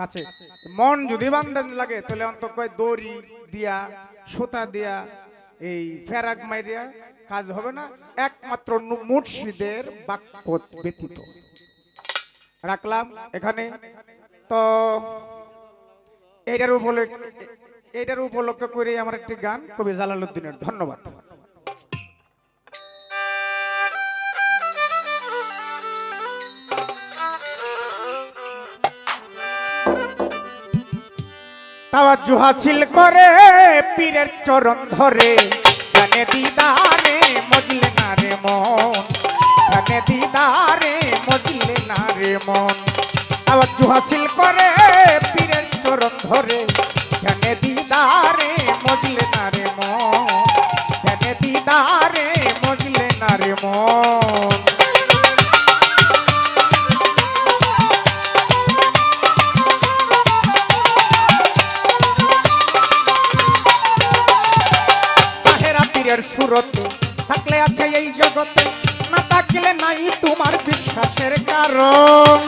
কাছে মন যদি বান্ধন লাগে তাহলে অন্তত কয় দড়ি দিয়া সুতা দিয়া এই ফেরাক মাইরিয়া কাজ হবে না, একমাত্র মুর্শিদের বাক্য ব্যতীত। রাখলাম এখানে তো এইটার উপলক্ষ করে আমার একটি গান কবি জালালউদ্দিনের। ধন্যবাদ। তাওয়াজ্জু হাসিল করে পীরের চরণ ধরে, জানে দিদারে মজলে না রে মন, জানে দিদারে মজলে না রে মন। তাওয়াজ্জু হাসিল করে পীরের চরণ ধরে, জানে দিদারে মজলে না রে মন, জানে দিদারে মজলে না রে মন। সুরতে থাকলে আছে এই জগতে, না থাকলে নাই তোমার বিশ্বাসের কারণ।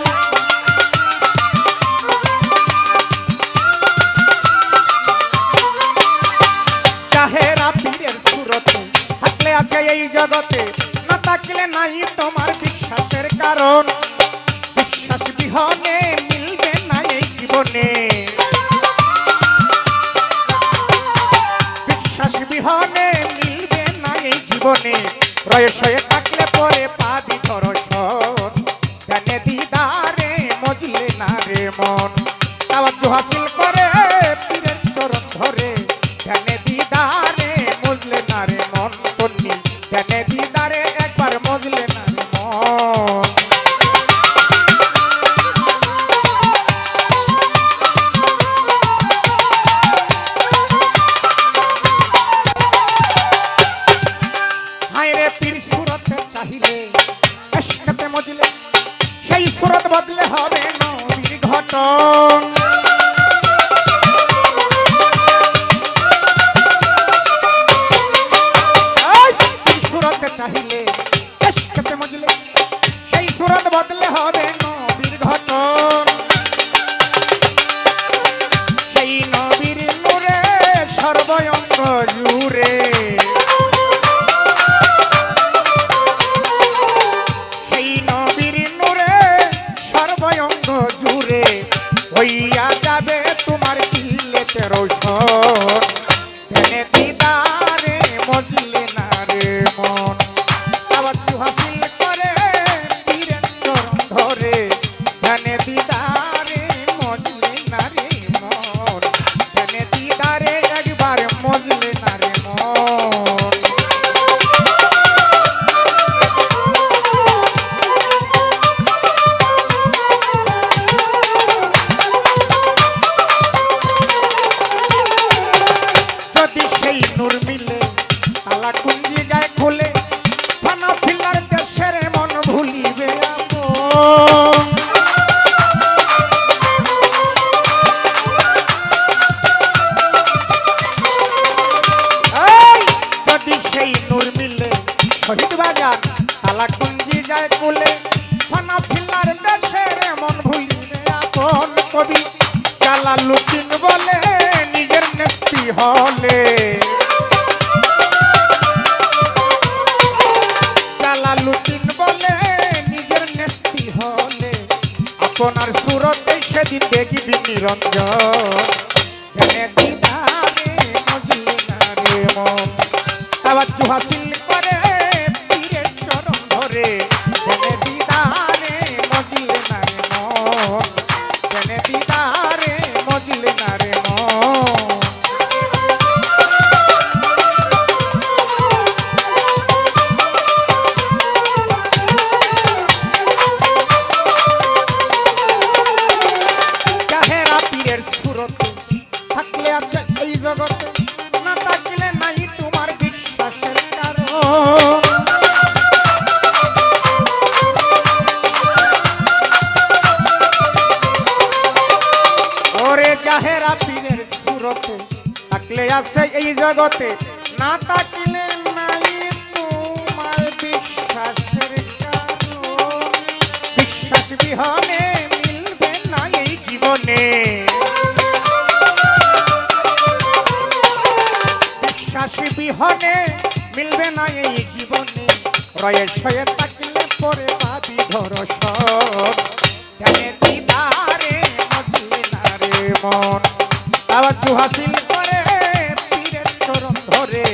চাহেরা পীরের সুরতে থাকলে আছে এই জগতে, না থাকলে নাই তোমার বিশ্বাসের কারণ। বিশ্বাস বিহনে মিলবে না এই জীবনে, বিশ্বাস বিহনে জীবনে রয়সয়ে থাকলে পরে পাবি দর্শন, জানে দিদারে মজলে না রে মন। তাওয়াজ্জু হাসিল করে পীরের চরণ ধরে, জানে দিদারে মজলে না রে মন, তন্নি জানে দিদারে একবার মজলে না রে মন। সেই সুরত বদলে হবে নবীর ঘটন। সুরতে চাহিলে এশকেতে মজলে, সেই সুরত বদলে হবে নবীর ঘটন। সেই নবীর নূরে সর্বঙ্গ জুড়ে, জুড়ে হইয়া যাবে তোমার দিলেতে রোশন, জানে দিদারে মজলে না রে মন। তাওয়াজ্জু হাসিল করে পীরের চরণ ধরে, জানে দিদারে মজলে না রে মন, জানে দিদারে একবার মজলে না রে মন। সেই নূর মিলে তালা কুঞ্জি যায় খুলে, ফানা ফিল্লার দেশের মন ভুলিবে আপন। যদি সেই নূর মিলে শহীদ বাজার তালা কুঞ্জি যায় খুলে, ফানা ফিল্লার দেশের মন ভুলিবে আপন। কবি জালালউদ্দিন বলে নিজের নেস্তি হলে, জালালউদ্দিন বলে নিজের নেস্তি হলে, আপনার সুরতে সেদিন দেখবি নিরঞ্জন, জানে দিদারে মজলে না রে মন। তাওয়াজ্জু হাসিল করে পীরের চরণ ধরে, জানে দিদারে মজলে না রে মন, জানে দিদারে মজলে না রে মন। চাহেরা পীরের সুরতে থাকলে আছে এই জগতে, না থাকলে নাই তোমার বিশ্বাসের কারণ। ওরে চাহেরা পীরের সুরতে থাকলে আছে এই জগতে, না থাকলে নাই তোমার বিশ্বাসের কারণ। বিশ্বাস বিহনে মিলবে না এই জীবনে, রয়ে শয়ে থাকলে পরে বাদি ধরসন ধ্যানে দিদারে মজলে না রে মন তাওয়াজ্জু হাসিল করে পীরের চরণ ধরে